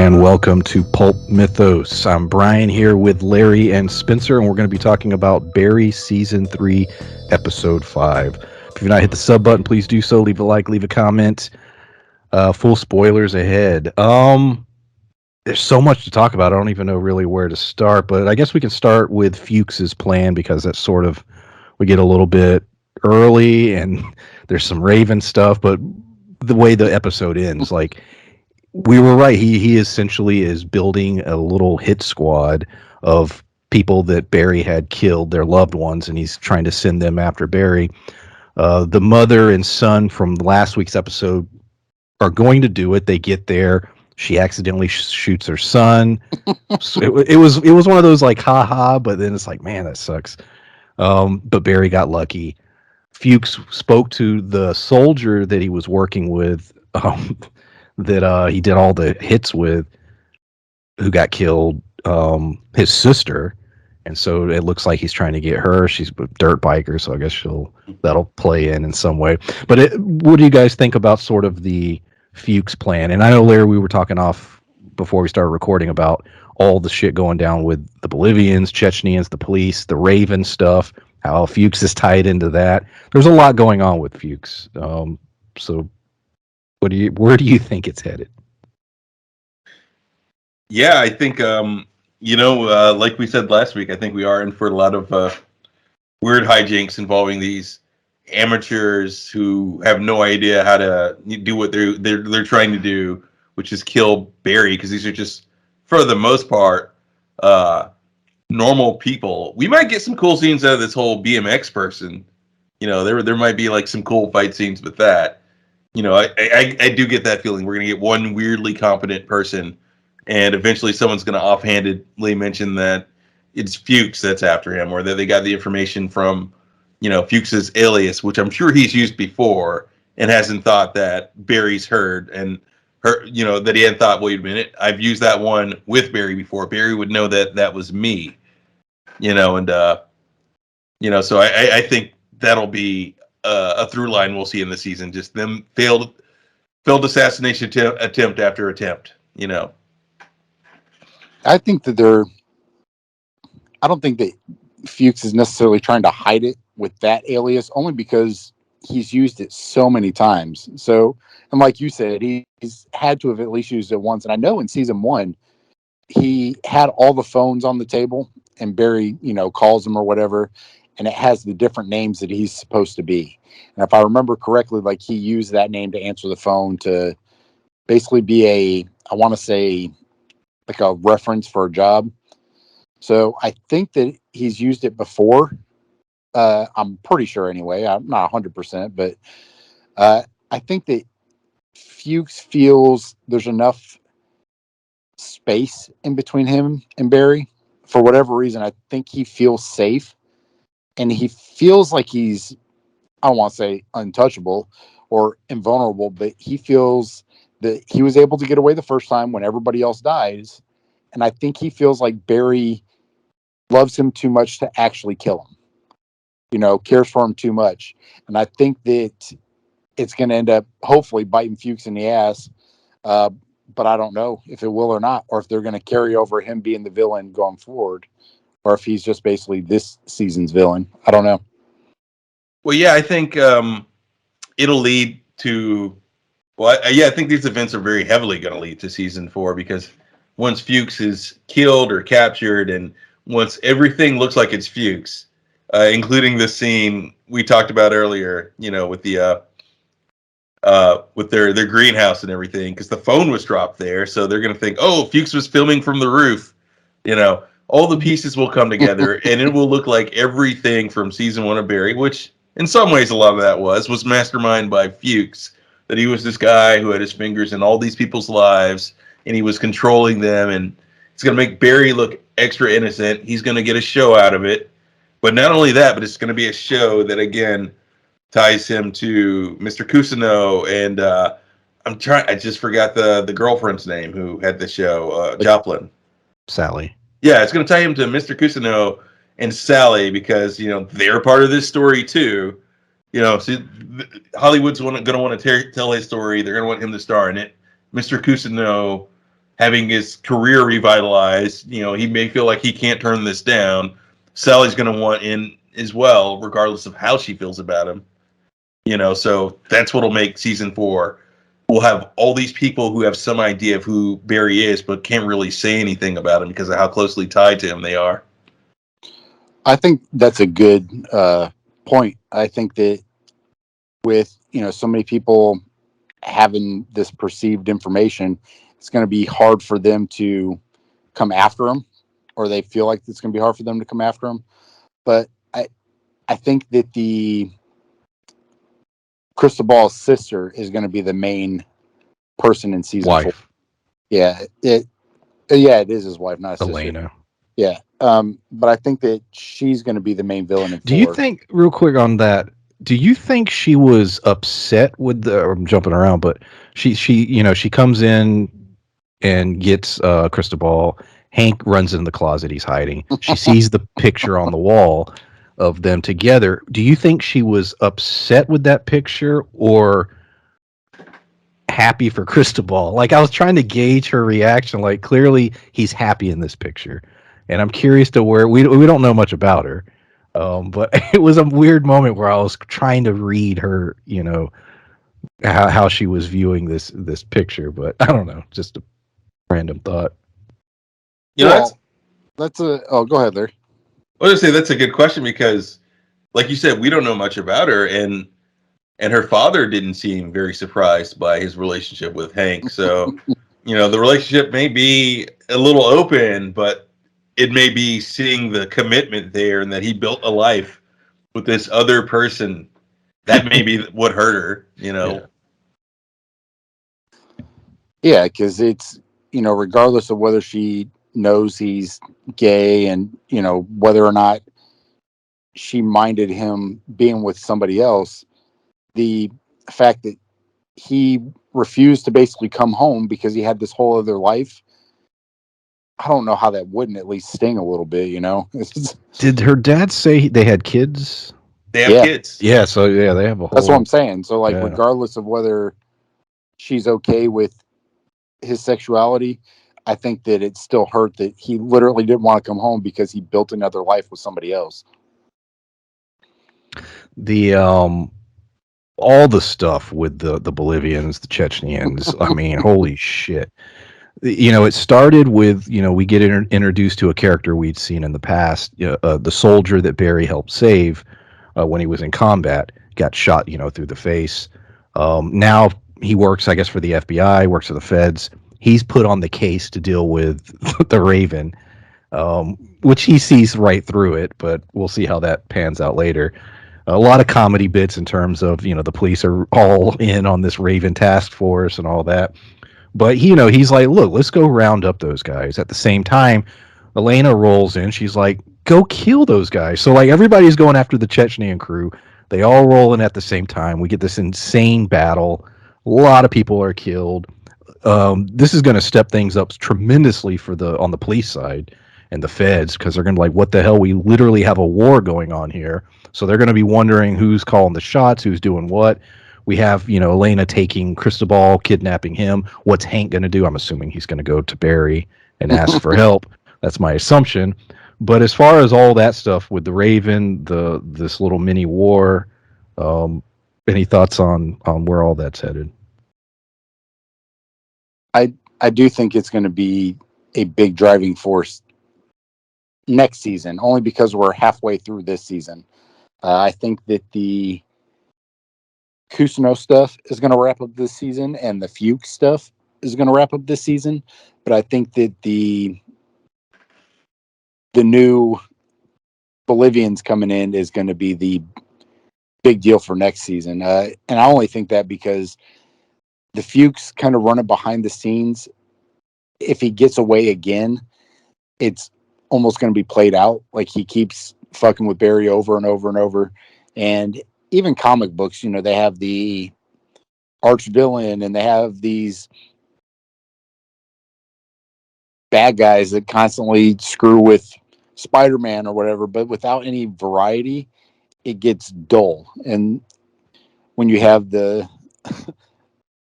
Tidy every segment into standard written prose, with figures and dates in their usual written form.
and welcome to Pulp Mythos. I'm Brian here with Larry and Spencer, and we're going to be talking about Barry Season 3, Episode 5. If you've not hit the sub button, please do so. Leave a like, leave a comment. Full spoilers ahead. There's so much to talk about. I don't even know really where to start, but I guess we can start with Fuchs's plan because that's sort of, we get a little bit early and there's some Raven stuff, but the way the episode ends, like, we were right. He essentially is building a little hit squad of people that Barry had killed, their loved ones, and he's trying to send them after Barry. The mother and son from last week's episode are going to do it. They get there. She accidentally shoots her son. So it was one of those like ha, but then it's like, man, that sucks. But Barry got lucky. Fuchs spoke to the soldier that he was working with. That he did all the hits with, who got killed, his sister, and so it looks like he's trying to get her. She's a dirt biker, so I guess that'll play in some way. But what do you guys think about sort of the Fuchs plan? And I know, Larry, we were talking off before we started recording about all the shit going down with the Bolivians, Chechens, the police, the Raven stuff, how Fuchs is tied into that. There's a lot going on with Fuchs. So where do you think it's headed? Yeah, I think like we said last week, I think we are in for a lot of weird hijinks involving these amateurs who have no idea how to do what they're trying to do, which is kill Barry, because these are just, for the most part, normal people. We might get some cool scenes out of this whole BMX person. There might be like some cool fight scenes with that. I do get that feeling. We're going to get one weirdly competent person, and eventually someone's going to offhandedly mention that it's Fuchs that's after him, or that they got the information from, Fuchs's alias, which I'm sure he's used before and hasn't thought that Barry's heard, and that he hadn't thought, wait a minute, I've used that one with Barry before. Barry would know that that was me, and so I think that'll be a through line we'll see in the season. Just them failed assassination attempt after attempt. I think that I don't think that Fuchs is necessarily trying to hide it with that alias, only because he's used it so many times. So, and like you said, he's had to have at least used it once. And I know in season 1, he had all the phones on the table, and Barry, calls him or whatever, and it has the different names that he's supposed to be. And if I remember correctly, like, he used that name to answer the phone to basically be I want to say, like a reference for a job. So I think that he's used it before. I'm pretty sure anyway. I'm not 100%, but I think that Fuchs feels there's enough space in between him and Barry. For whatever reason, I think he feels safe, and he feels like he's, I don't want to say untouchable or invulnerable, but he feels that he was able to get away the first time when everybody else dies. And I think he feels like Barry loves him too much to actually kill him, cares for him too much. And I think that it's going to end up hopefully biting Fuchs in the ass. But I don't know if it will or not, or if they're going to carry over him being the villain going forward, or if he's just basically this season's villain. I don't know. Well, yeah, I think it'll lead to. Well, I think these events are very heavily going to lead to season 4, because once Fuchs is killed or captured, and once everything looks like it's Fuchs, including the scene we talked about earlier, with the with their greenhouse and everything, because the phone was dropped there, so they're going to think, oh, Fuchs was filming from the roof. All the pieces will come together, and it will look like everything from season 1 of Barry, which in some ways a lot of that was masterminded by Fuchs. That he was this guy who had his fingers in all these people's lives, and he was controlling them, and it's going to make Barry look extra innocent. He's going to get a show out of it. But not only that, but it's going to be a show that, again, ties him to Mr. Cousineau, and I just forgot the girlfriend's name who had the show, Joplin. Sally. Yeah, it's going to tie him to Mr. Cousineau and Sally, because, they're part of this story too. So Hollywood's going to want to tell his story. They're going to want him to star in it. Mr. Cousineau having his career revitalized. You know, he may feel like he can't turn this down. Sally's going to want in as well, regardless of how she feels about him. You know, so that's what'll make season 4. We'll have all these people who have some idea of who Barry is, but can't really say anything about him because of how closely tied to him they are. I think that's a good point. I think that with so many people having this perceived information, it's going to be hard for them to come after him, or they feel like it's going to be hard for them to come after him. But I think that the Cristobal's sister is going to be the main person in season 4. Yeah, it is his wife, not his Elena. sister. Yeah, but I think that she's going to be the main villain in 4. Do you think, real quick on that? Do you think she was upset with the? I'm jumping around, but she comes in and gets Cristobal. Hank runs in the closet he's hiding. She sees the picture on the wall of them together. Do you think she was upset with that picture or happy for Cristobal? Like, I was trying to gauge her reaction. Like, clearly he's happy in this picture, and I'm curious to where we don't know much about her. But it was a weird moment where I was trying to read her, how she was viewing this picture. But I don't know, just a random thought. You know, go ahead, Larry. I was gonna say that's a good question because, like you said, we don't know much about her, and her father didn't seem very surprised by his relationship with Hank. So, the relationship may be a little open, but it may be seeing the commitment there and that he built a life with this other person. That may be what hurt her, Yeah, because it's, regardless of whether she knows he's gay and, whether or not she minded him being with somebody else, the fact that he refused to basically come home because he had this whole other life, I don't know how that wouldn't at least sting a little bit, Did her dad say they had kids? They have kids. Yeah, so yeah, they have a whole. That's what I'm saying. So, Yeah. regardless of whether she's okay with his sexuality, I think that it still hurt that he literally didn't want to come home because he built another life with somebody else. The all the stuff with the Bolivians, the Chechens, I mean, holy shit. It started with, we get introduced to a character we'd seen in the past, the soldier that Barry helped save when he was in combat, got shot, through the face. Now he works, I guess, for the FBI, works for the feds. He's put on the case to deal with the Raven, which he sees right through it, but we'll see how that pans out later. A lot of comedy bits in terms of, the police are all in on this Raven task force and all that. But he's like, look, let's go round up those guys. At the same time, Elena rolls in. She's like, go kill those guys. So like everybody's going after the Chechnyan crew. They all roll in at the same time. We get this insane battle. A lot of people are killed. This is going to step things up tremendously on the police side and the feds, because they're going to be like, what the hell? We literally have a war going on here. So they're going to be wondering who's calling the shots, who's doing what. We have, Elena taking Cristobal, kidnapping him. What's Hank going to do? I'm assuming he's going to go to Barry and ask for help. That's my assumption. But as far as all that stuff with the Raven, this little mini war, any thoughts on where all that's headed? I do think it's going to be a big driving force next season, only because we're halfway through this season. I think that the Cousineau stuff is going to wrap up this season, and the Fuchs stuff is going to wrap up this season. But I think that the new Bolivians coming in is going to be the big deal for next season. And I only think that because the Fuchs kind of run it behind the scenes. If he gets away again, it's almost going to be played out. Like he keeps fucking with Barry over and over and over. And even comic books, they have the arch villain and they have these bad guys that constantly screw with Spider-Man or whatever, but without any variety, it gets dull. And when you have the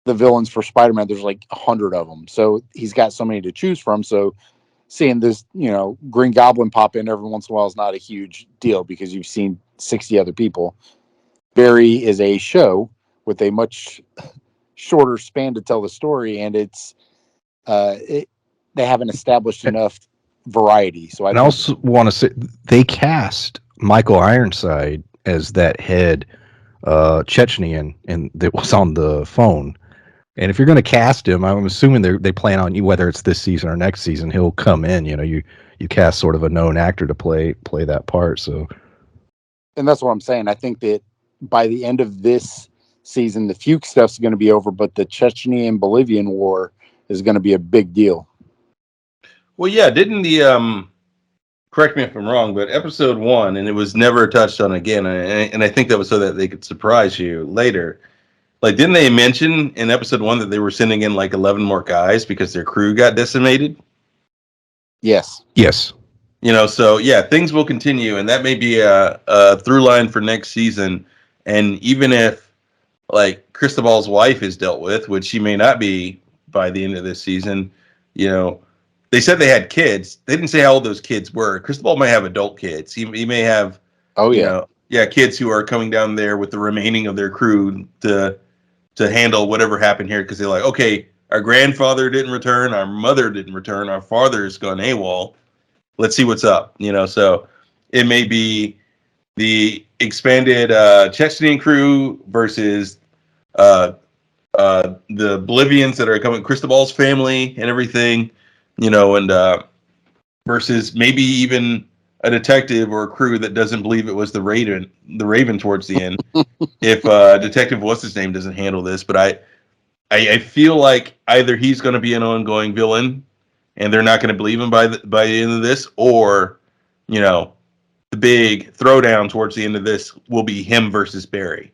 the villains for Spider-Man, there's like 100 of them. So he's got so many to choose from. So seeing this, Green Goblin pop in every once in a while is not a huge deal because you've seen 60 other people. Barry is a show with a much shorter span to tell the story, and they haven't established enough variety. So I also want to say they cast Michael Ironside as that head Chechnyan, and that was on the phone. And if you're going to cast him, I'm assuming they plan on you, whether it's this season or next season, he'll come in. You cast sort of a known actor to play that part. So, and that's what I'm saying. I think that by the end of this season, the Fuke stuff's going to be over, but the Chechnyan Bolivian war is going to be a big deal. Well, yeah, didn't the correct me if I'm wrong, but episode 1, and it was never touched on again, and I think that was so that they could surprise you later. Like, didn't they mention in episode 1 that they were sending in like 11 more guys because their crew got decimated? Yes. So yeah, things will continue, and that may be a through line for next season. And even if like Cristobal's wife is dealt with, which she may not be by the end of this season, they said they had kids. They didn't say how old those kids were. Cristobal may have adult kids. He may have, kids who are coming down there with the remaining of their crew to handle whatever happened here, because they're like, okay, our grandfather didn't return, our mother didn't return, our father's gone AWOL. Let's see what's up. So it may be the expanded Chechnyan crew versus the Bolivians that are coming, Cristobal's family and everything, and versus maybe even a detective or a crew that doesn't believe it was the Raven towards the end. If Detective what's his name doesn't handle this, but I feel like either he's going to be an ongoing villain and they're not going to believe him by the end of this, or the big throwdown towards the end of this will be him versus Barry.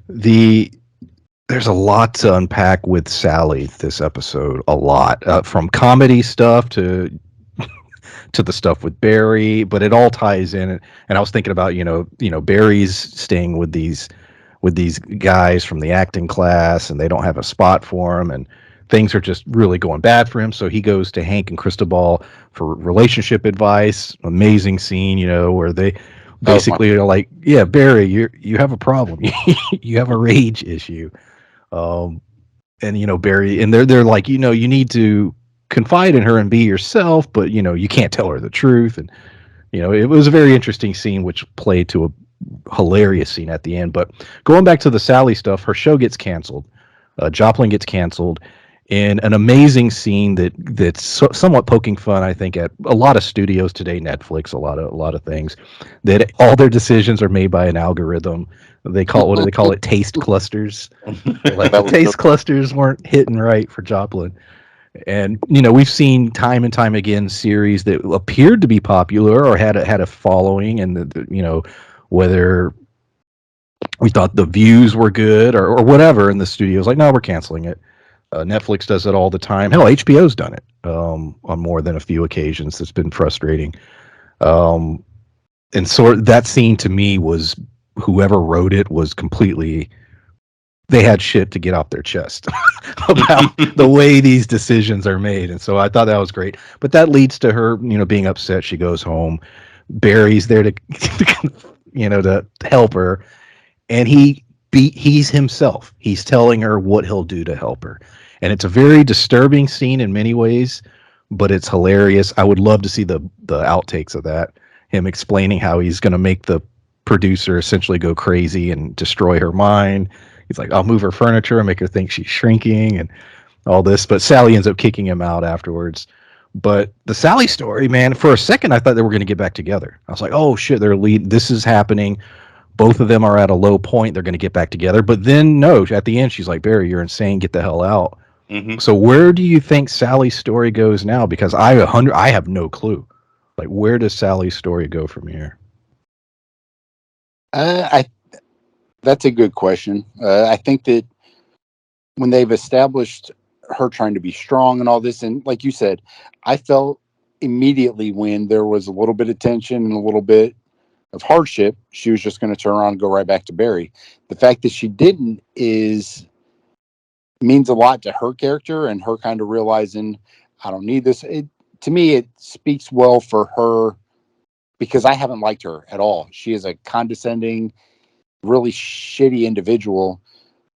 There's a lot to unpack with Sally this episode. A lot, from comedy stuff to the stuff with Barry, but it all ties in. And I was thinking about Barry's staying with these guys from the acting class, and they don't have a spot for him, and things are just really going bad for him. So he goes to Hank and Cristobal for relationship advice. Amazing scene, where they basically are like, yeah, Barry, you have a problem. You have a rage issue. And Barry, and they're like, you need to confide in her and be yourself, but you can't tell her the truth. And it was a very interesting scene, which played to a hilarious scene at the end. But going back to the Sally stuff, her show gets canceled. Joplin gets canceled in an amazing scene that's somewhat poking fun, I think, at a lot of studios today, Netflix, a lot of things, that all their decisions are made by an algorithm. They call what do they call it? Taste clusters. Like the taste clusters weren't hitting right for Joplin. And we've seen time and time again series that appeared to be popular or had a following, and whether we thought the views were good or whatever, and the studio's like, no, we're canceling it. Netflix does it all the time. Hell, HBO's done it on more than a few occasions. It's been frustrating. And so that scene to me was, whoever wrote it was completely, they had shit to get off their chest about the way these decisions are made. And so I thought that was great. But that leads to her, being upset. She goes home. Barry's there to help her. And he's himself. He's telling her what he'll do to help her. And it's a very disturbing scene in many ways, but it's hilarious. I would love to see the outtakes of that. Him explaining how he's going to make the producer essentially go crazy and destroy her mind. He's like, I'll move her furniture and make her think she's shrinking and all this. But Sally ends up kicking him out afterwards. But the Sally story, man, for a second, I thought they were going to get back together. I was like, oh, shit, this is happening. Both of them are at a low point. They're going to get back together. But then, no, at the end, she's like, Barry, you're insane. Get the hell out. Mm-hmm. So where do you think Sally's story goes now? Because I have no clue. Like, where does Sally's story go from here? That's a good question. I think that when they've established her trying to be strong and all this, and like you said, I felt immediately when there was a little bit of tension and a little bit of hardship, she was just going to turn around and go right back to Barry. The fact that she didn't means a lot to her character and her kind of realizing, I don't need this. To me, it speaks well for her because I haven't liked her at all. She is a condescending, really shitty individual.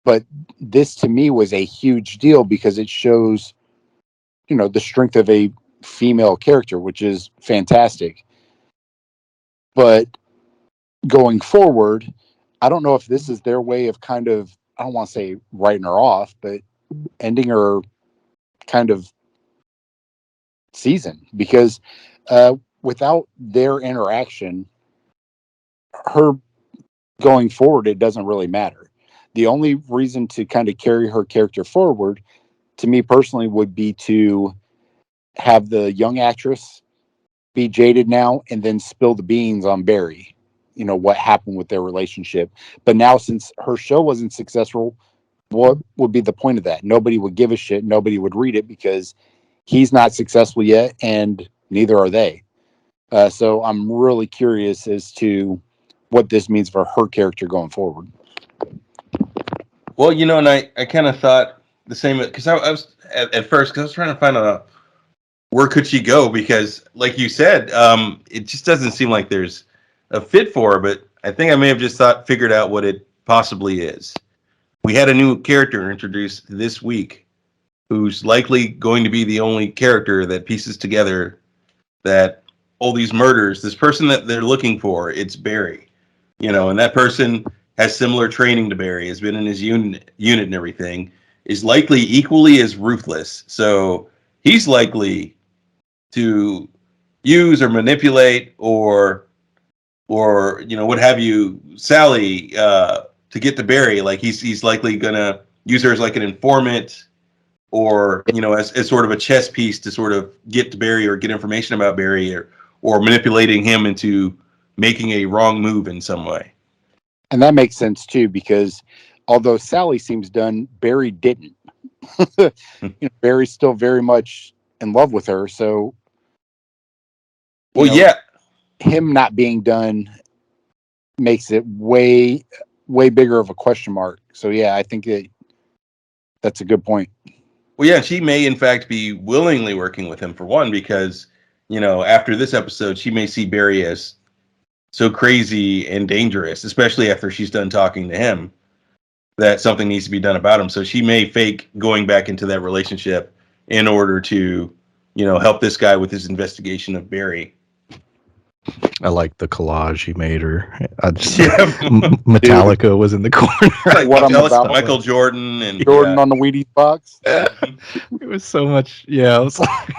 But this to me was a huge deal because it shows, the strength of a female character, which is fantastic. But going forward, I don't know if this is their way of kind of, I don't want to say writing her off, but ending her kind of season because without their interaction, her going forward, it doesn't really matter. The only reason to kind of carry her character forward, to me personally, would be to have the young actress be jaded now and then spill the beans on Barry. What happened with their relationship. But now, since her show wasn't successful, what would be the point of that? Nobody would give a shit. Nobody would read it because he's not successful yet, and neither are they. So I'm really curious as to what this means for her character going forward. Well, and I kind of thought the same because I was at first because I was trying to find out where could she go because, like you said, it just doesn't seem like there's a fit for her. But I think I may have just figured out what it possibly is. We had a new character introduced this week, who's likely going to be the only character that pieces together that all these murders, this person that they're looking for, it's Barry, and that person has similar training to Barry, has been in his unit and everything, is likely equally as ruthless. So he's likely to use or manipulate or what have you, Sally, to get to Barry. Like he's likely gonna use her as like an informant or as sort of a chess piece to sort of get to Barry or get information about Barry or manipulating him into making a wrong move in some way. And that makes sense too, because although Sally seems done, Barry didn't. Barry's still very much in love with her. So, yeah, him not being done makes it way, way bigger of a question mark. So, yeah, I think that's a good point. Well, yeah, she may in fact be willingly working with him for one, because after this episode, she may see Barry as so crazy and dangerous, especially after she's done talking to him, that something needs to be done about him. So she may fake going back into that relationship in order to, help this guy with his investigation of Barry. I like the collage he made her. Yeah. Metallica was in the corner. Like What I'm about- Michael Jordan and Jordan on the Wheaties box. It was so much. Yeah, it was like,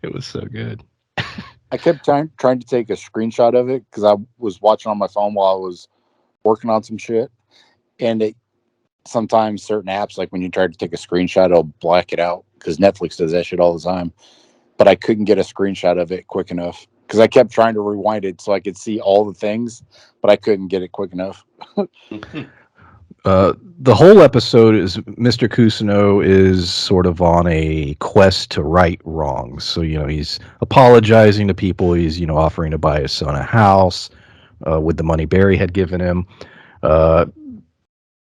it was so good. I kept trying to take a screenshot of it because I was watching on my phone while I was working on some shit. And sometimes certain apps, like when you try to take a screenshot, it'll black it out because Netflix does that shit all the time. But I couldn't get a screenshot of it quick enough because I kept trying to rewind it so I could see all the things, but I couldn't get it quick enough. The whole episode is Mr. Cousineau is sort of on a quest to right wrongs. So, he's apologizing to people. He's, offering to buy his son a house with the money Barry had given him.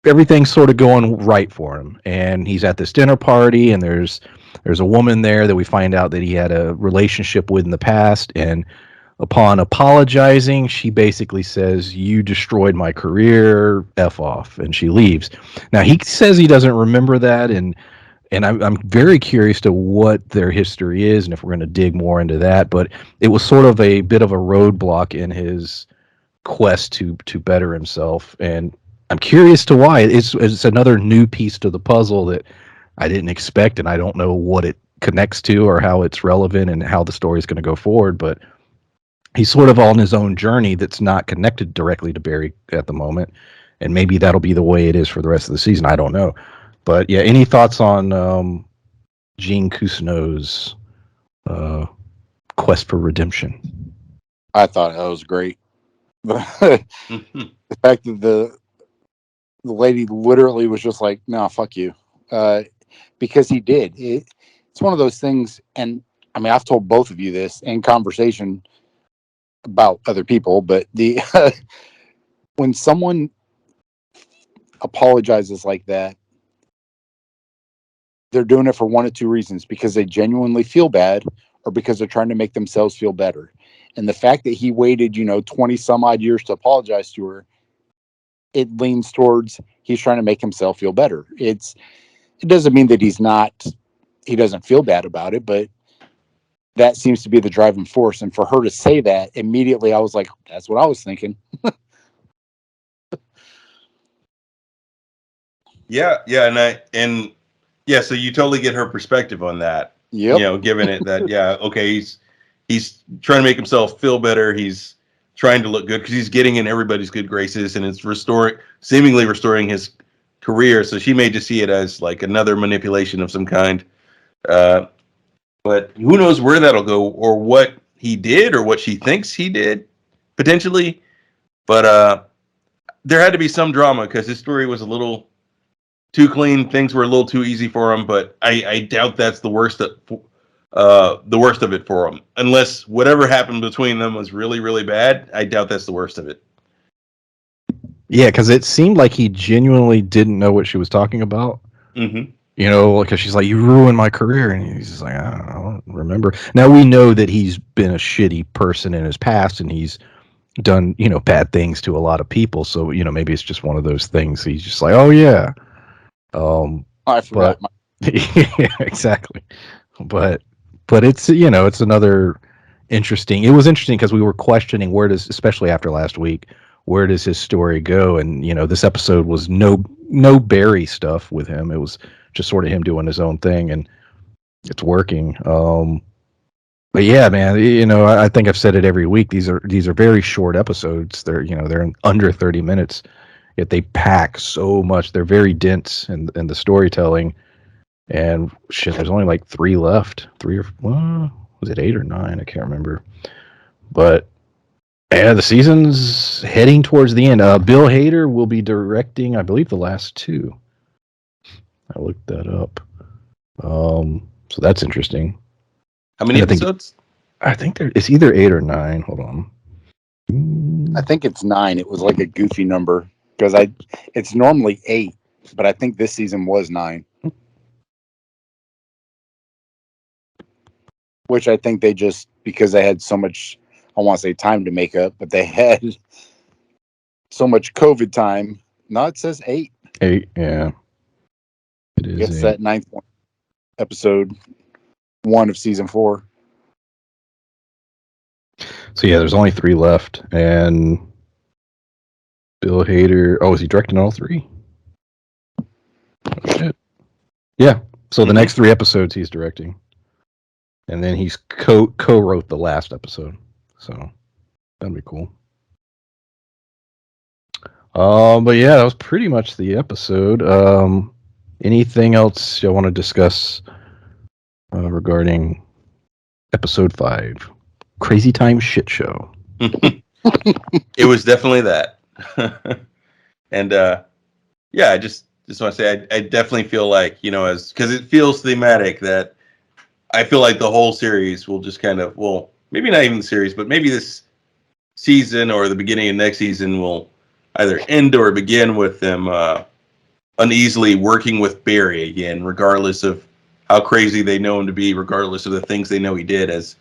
Everything's sort of going right for him. And he's at this dinner party, and there's a woman there that we find out that he had a relationship with in the past. And upon apologizing, she basically says, "You destroyed my career, F off," and she leaves. Now, he says he doesn't remember that, and I'm very curious to what their history is and if we're going to dig more into that. But it was sort of a bit of a roadblock in his quest to better himself, and I'm curious to why. It's another new piece to the puzzle that I didn't expect, and I don't know what it connects to or how it's relevant and how the story is going to go forward. But he's sort of on his own journey that's not connected directly to Barry at the moment, and maybe that'll be the way it is for the rest of the season. I don't know. But yeah, any thoughts on Gene Cousineau's quest for redemption? I thought that was great. The fact that the lady literally was just like, "No, fuck you," because he did. It's one of those things, and I mean, I've told both of you this in conversation. about other people, but the when someone apologizes like that, they're doing it for one of two reasons: because they genuinely feel bad, or because they're trying to make themselves feel better. And the fact that he waited, 20 some odd years to apologize to her, it leans towards he's trying to make himself feel better. It doesn't mean that he doesn't feel bad about it, but that seems to be the driving force. And for her to say that immediately, I was like, that's what I was thinking. Yeah, yeah, so you totally get her perspective on that. Yep. Given it that, yeah, okay, he's trying to make himself feel better. He's trying to look good because he's getting in everybody's good graces, and it's seemingly restoring his career. So she may just see it as like another manipulation of some kind. But who knows where that'll go, or what he did, or what she thinks he did, potentially. But there had to be some drama because his story was a little too clean. Things were a little too easy for him, but I doubt that's the worst of it for him. Unless whatever happened between them was really, really bad, I doubt that's the worst of it. Yeah, because it seemed like he genuinely didn't know what she was talking about. Mm-hmm. Because she's like, "You ruined my career," and he's just like, "I don't remember." Now we know that he's been a shitty person in his past, and he's done bad things to a lot of people. So maybe it's just one of those things. He's just like, "Oh yeah." I forgot. But yeah, exactly. But it's another interesting. It was interesting because we were questioning especially after last week, where does his story go? And this episode was no Barry stuff with him. It was just sort of him doing his own thing, and it's working. But yeah, man, I think I've said it every week. These are very short episodes. They're in under 30 minutes, yet they pack so much. They're very dense in the storytelling. And shit, there's only like 3 left. 3 or was it 8 or 9? I can't remember. But yeah, the season's heading towards the end. Bill Hader will be directing, I believe, the last 2. I looked that up. So that's interesting. How many episodes? I think it's either 8 or 9. Hold on. I think it's 9. It was like a goofy number because it's normally 8, but I think this season was 9. Which I think they just, because they had so much, I want to say time to make up, but they had so much COVID time. No, it says 8. 8, yeah. It is. It's that 9th one, episode 1 of season 4. So yeah, there's only 3 left, and Bill Hader. Oh, is he directing all 3? Oh shit. Yeah. So the next 3 episodes he's directing, and then he's co-wrote the last episode. So that'd be cool. But yeah, that was pretty much the episode. Anything else you want to discuss regarding episode 5? Crazy Time Shit Show. It was definitely that. And yeah, I just want to say I definitely feel like, because it feels thematic, that I feel like the whole series will just kind of, well, maybe not even the series, but maybe this season or the beginning of next season will either end or begin with them uneasily working with Barry again, regardless of how crazy they know him to be, regardless of the things they know he did, as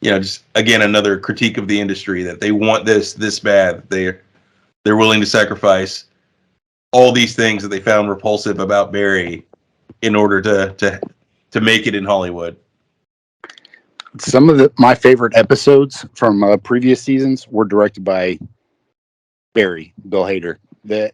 just again another critique of the industry, that they want this bad, they're willing to sacrifice all these things that they found repulsive about Barry in order to make it in Hollywood. Some of my favorite episodes from previous seasons were directed by Bill Hader. The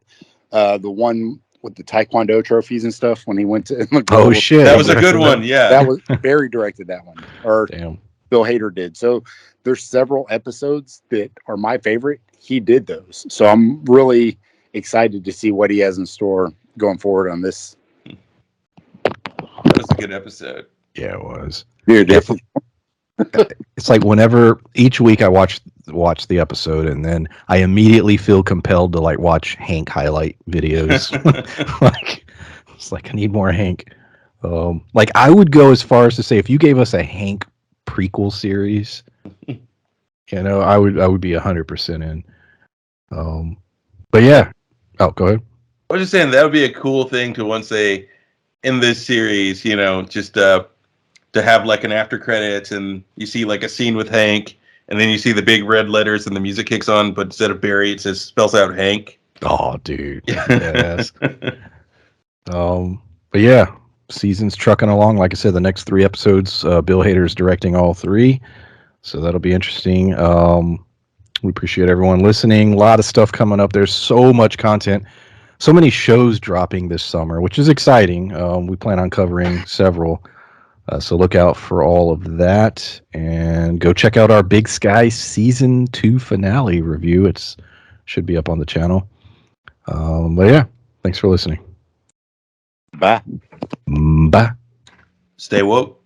one with the Taekwondo trophies and stuff when he went to. Oh shit, that was a good one. Yeah, that was Barry directed that one, or damn. Bill Hader did. So there's several episodes that are my favorite. He did those, so I'm really excited to see what he has in store going forward on this. That was a good episode. Yeah, it was. Dude, it's like whenever each week I watch the episode, and then I immediately feel compelled to like watch Hank highlight videos. It's like I need more Hank. Like I would go as far as to say, if you gave us a Hank prequel series, You know, I would be 100% in. But yeah. Oh, go ahead. I was just saying that would be a cool thing to once say in this series, you know, just to have like an after credits and you see like a scene with Hank and then you see the big red letters and the music kicks on, but instead of Barry, it says spells out Hank. Oh, dude, badass. But yeah, season's trucking along. Like I said, the next 3 episodes, Bill Hader's directing all 3, so that'll be interesting. We appreciate everyone listening. A lot of stuff coming up. There's so much content, so many shows dropping this summer, which is exciting. We plan on covering several. So look out for all of that, and go check out our Big Sky season 2 finale review. It's should be up on the channel. But yeah, thanks for listening. Bye. Bye. Stay woke.